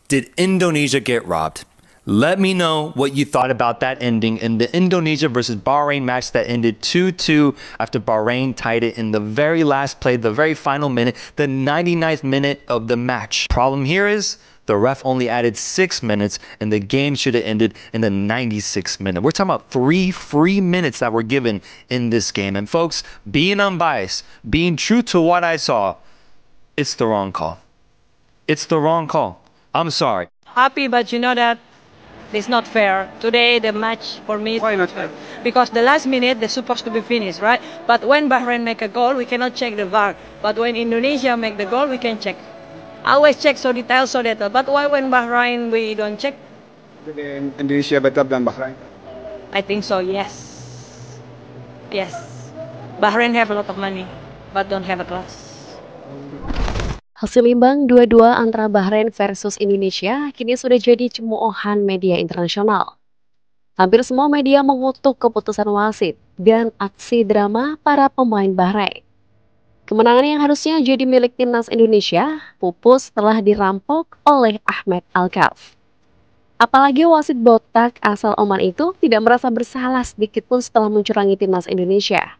Did Indonesia get robbed? Let me know what you thought about that ending in the Indonesia versus Bahrain match that ended 2-2 after Bahrain tied it in the very last play, the very final minute, the 99th minute of the match. Problem here is the ref only added 6 minutes and the game should have ended in the 96th minute. We're talking about 3 free minutes that were given in this game. And folks, being unbiased, being true to what I saw, it's the wrong call. It's the wrong call. I'm sorry. Happy, but you know that it's not fair. Today, the match for me... Why not fair? Because the last minute, they're supposed to be finished, right? But when Bahrain make a goal, we cannot check the VAR. But when Indonesia make the goal, we can check. I always check so detailed. But why when Bahrain, we don't check? Indonesia better than Bahrain. I think so, yes. Yes. Bahrain have a lot of money, but don't have a class. Hasil imbang 2-2 antara Bahrain versus Indonesia kini sudah jadi cemoohan media internasional. Hampir semua media mengutuk keputusan wasit dan aksi drama para pemain Bahrain. Kemenangan yang harusnya jadi milik timnas Indonesia pupus telah dirampok oleh Ahmed Alkaf. Apalagi wasit botak asal Oman itu tidak merasa bersalah sedikitpun setelah mencurangi timnas Indonesia.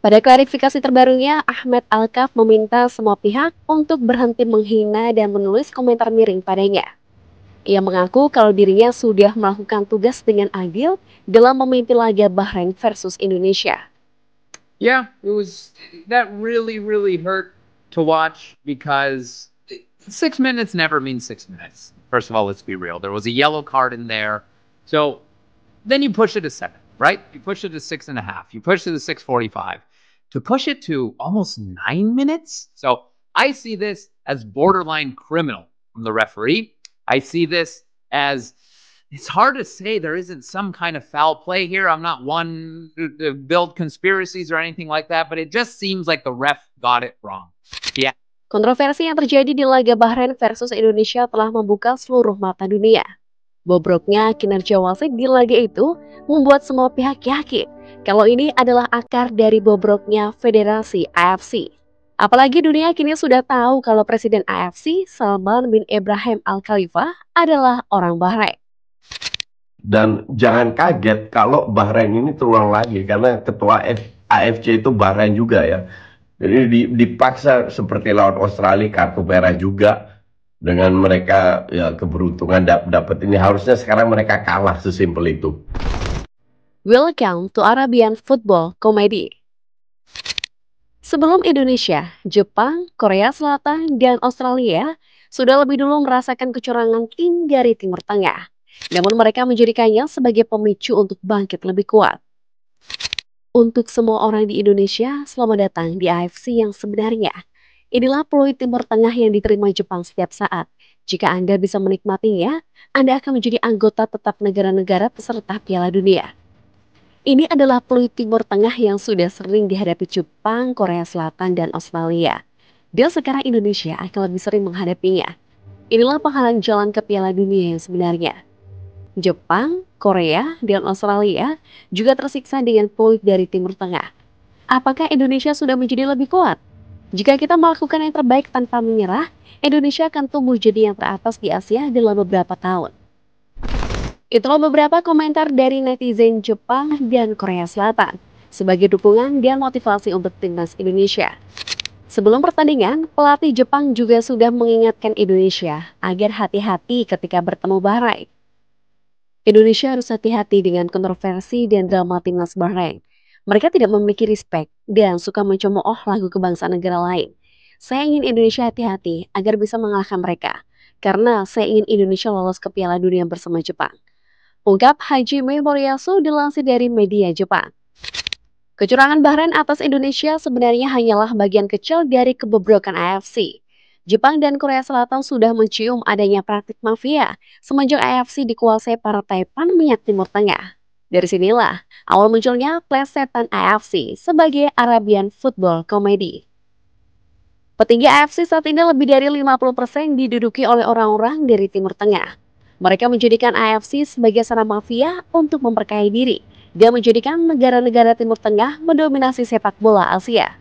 Pada klarifikasi terbarunya, Ahmed Alkaf meminta semua pihak untuk berhenti menghina dan menulis komentar miring padanya. Ia mengaku kalau dirinya sudah melakukan tugas dengan adil dalam memimpin laga Bahrain versus Indonesia. Yeah, that really hurt to watch because 6 minutes never means 6 minutes. First of all, let's be real. There was a yellow card in there. So then you push it to 7, right? You push it to 6.5. You push it to 6:45. To push it to almost 9 minutes? So I see this as borderline criminal from the referee. I see this as, it's hard to say there isn't some kind of foul play here. I'm not one to build conspiracies or anything like that, but it just seems like the ref got it wrong. Yeah. Kontroversi yang terjadi di laga Bahrain versus Indonesia telah membuka seluruh mata dunia. Bobroknya kinerja wasit di laga itu membuat semua pihak yakin kalau ini adalah akar dari bobroknya Federasi AFC. Apalagi dunia kini sudah tahu kalau Presiden AFC, Salman bin Ibrahim Al Khalifa, adalah orang Bahrain. Dan jangan kaget kalau Bahrain ini terulang lagi, karena ketua AFC itu Bahrain juga ya. Jadi dipaksa seperti lawan Australia, kartu merah juga. Dengan mereka ya keberuntungan dapat ini, harusnya sekarang mereka kalah, sesimpel itu. Welcome to Arabian Football Comedy. Sebelum Indonesia, Jepang, Korea Selatan, dan Australia sudah lebih dulu merasakan kecurangan tim dari Timur Tengah. Namun mereka menjadikannya sebagai pemicu untuk bangkit lebih kuat. Untuk semua orang di Indonesia, selamat datang di AFC yang sebenarnya. Inilah peluit Timur Tengah yang diterima Jepang setiap saat. Jika Anda bisa menikmatinya, Anda akan menjadi anggota tetap negara-negara peserta Piala Dunia. Ini adalah peluit Timur Tengah yang sudah sering dihadapi Jepang, Korea Selatan, dan Australia. Dan sekarang Indonesia akan lebih sering menghadapinya. Inilah penghalang jalan ke Piala Dunia yang sebenarnya. Jepang, Korea, dan Australia juga tersiksa dengan peluit dari Timur Tengah. Apakah Indonesia sudah menjadi lebih kuat? Jika kita melakukan yang terbaik tanpa menyerah, Indonesia akan tumbuh jadi yang teratas di Asia dalam beberapa tahun. Itulah beberapa komentar dari netizen Jepang dan Korea Selatan sebagai dukungan dan motivasi untuk timnas Indonesia. Sebelum pertandingan, pelatih Jepang juga sudah mengingatkan Indonesia agar hati-hati ketika bertemu Bahrain. Indonesia harus hati-hati dengan kontroversi dan drama timnas Bahrain. Mereka tidak memiliki respek dan suka mencemooh lagu kebangsaan negara lain. Saya ingin Indonesia hati-hati agar bisa mengalahkan mereka, karena saya ingin Indonesia lolos ke Piala Dunia bersama Jepang. Ungkap Hajime Moriyasu dilansir dari media Jepang. Kecurangan Bahrain atas Indonesia sebenarnya hanyalah bagian kecil dari kebobrokan AFC. Jepang dan Korea Selatan sudah mencium adanya praktik mafia semenjak AFC dikuasai Partai Pan Minyak Timur Tengah. Dari sinilah awal munculnya plesetan AFC sebagai Arabian Football Comedy. Petinggi AFC saat ini lebih dari 50% diduduki oleh orang-orang dari Timur Tengah. Mereka menjadikan AFC sebagai sarana mafia untuk memperkaya diri dan menjadikan negara-negara Timur Tengah mendominasi sepak bola Asia.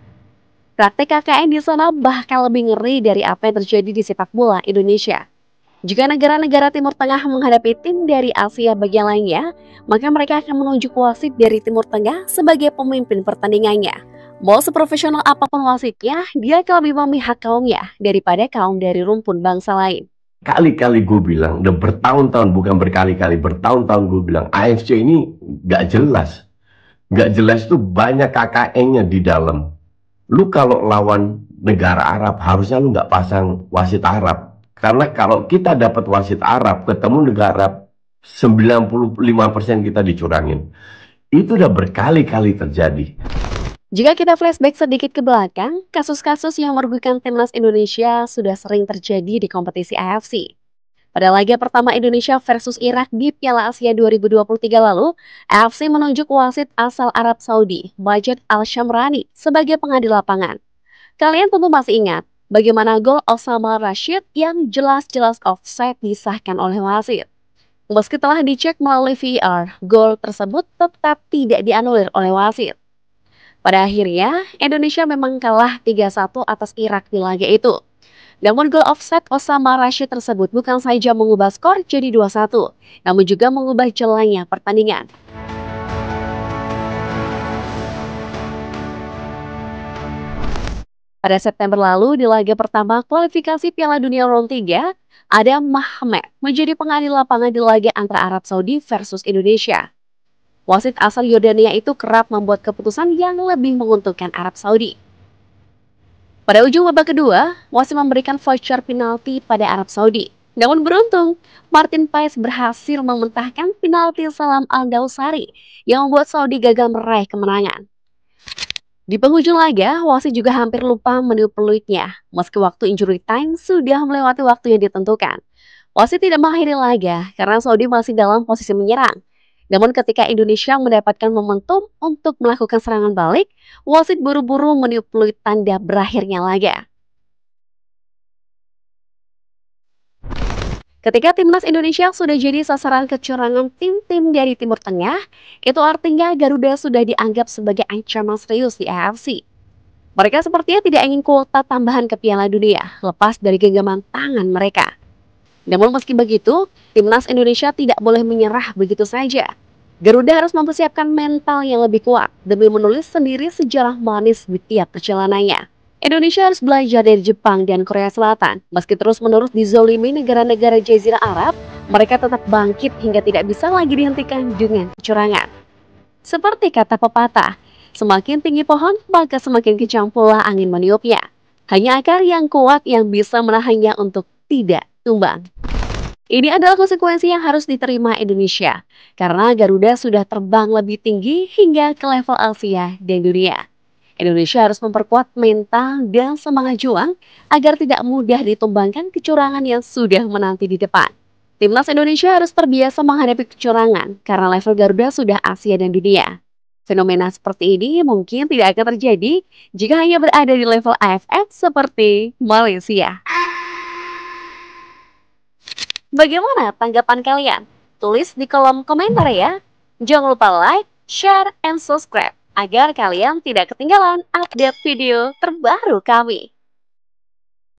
Praktek KKN di sana bahkan lebih ngeri dari apa yang terjadi di sepak bola Indonesia. Jika negara-negara Timur Tengah menghadapi tim dari Asia bagian lainnya, maka mereka akan menunjuk wasit dari Timur Tengah sebagai pemimpin pertandingannya. Mau seprofesional apapun wasitnya, dia akan lebih memihak kaumnya daripada kaum dari rumpun bangsa lain. Kali-kali gue bilang, udah bertahun-tahun, bukan berkali-kali, bertahun-tahun gue bilang, AFC ini gak jelas. Gak jelas tuh banyak KKN-nya di dalam. Lu kalau lawan negara Arab, harusnya lu gak pasang wasit Arab. Karena kalau kita dapat wasit Arab, ketemu negara 95% kita dicurangin. Itu udah berkali-kali terjadi. Jika kita flashback sedikit ke belakang, kasus-kasus yang merugikan timnas Indonesia sudah sering terjadi di kompetisi AFC. Pada laga pertama Indonesia versus Irak di Piala Asia 2023 lalu, AFC menunjuk wasit asal Arab Saudi, Majid Al-Shamrani, sebagai pengadil lapangan. Kalian tentu masih ingat bagaimana gol Osama Rashid yang jelas-jelas offside disahkan oleh wasit. Meski telah dicek melalui VAR, gol tersebut tetap tidak dianulir oleh wasit. Pada akhirnya, Indonesia memang kalah 3-1 atas Irak di laga itu. Namun gol offside Osama Rashid tersebut bukan saja mengubah skor jadi 2-1, namun juga mengubah jalannya pertandingan. Pada September lalu, di laga pertama kualifikasi Piala Dunia Round 3, Adam Mahmed menjadi pengadil lapangan di laga antara Arab Saudi versus Indonesia. Wasit asal Yordania itu kerap membuat keputusan yang lebih menguntungkan Arab Saudi. Pada ujung babak kedua, wasit memberikan voucher penalti pada Arab Saudi. Namun beruntung, Martin Paes berhasil mementahkan penalti Salam Al-Dawsari yang membuat Saudi gagal meraih kemenangan. Di penghujung laga, wasit juga hampir lupa meniup peluitnya, meski waktu injury time sudah melewati waktu yang ditentukan. Wasit tidak mengakhiri laga karena Saudi masih dalam posisi menyerang. Namun ketika Indonesia mendapatkan momentum untuk melakukan serangan balik, wasit buru-buru meniup peluit tanda berakhirnya laga. Ketika timnas Indonesia sudah jadi sasaran kecurangan tim-tim dari Timur Tengah, itu artinya Garuda sudah dianggap sebagai ancaman serius di AFC. Mereka sepertinya tidak ingin kuota tambahan ke Piala Dunia, lepas dari genggaman tangan mereka. Namun meski begitu, timnas Indonesia tidak boleh menyerah begitu saja. Garuda harus mempersiapkan mental yang lebih kuat demi menulis sendiri sejarah manis di tiap perjalanannya. Indonesia harus belajar dari Jepang dan Korea Selatan. Meski terus-menerus dizolimi negara-negara Jazirah Arab, mereka tetap bangkit hingga tidak bisa lagi dihentikan dengan kecurangan. Seperti kata pepatah, semakin tinggi pohon, maka semakin kencang pula angin meniupnya. Hanya akar yang kuat yang bisa menahannya untuk tidak tumbang. Ini adalah konsekuensi yang harus diterima Indonesia, karena Garuda sudah terbang lebih tinggi hingga ke level Asia dan dunia. Indonesia harus memperkuat mental dan semangat juang agar tidak mudah ditumbangkan kecurangan yang sudah menanti di depan. Timnas Indonesia harus terbiasa menghadapi kecurangan karena level Garuda sudah Asia dan dunia. Fenomena seperti ini mungkin tidak akan terjadi jika hanya berada di level AFF seperti Malaysia. Bagaimana tanggapan kalian? Tulis di kolom komentar ya. Jangan lupa like, share, and subscribe agar kalian tidak ketinggalan update video terbaru kami.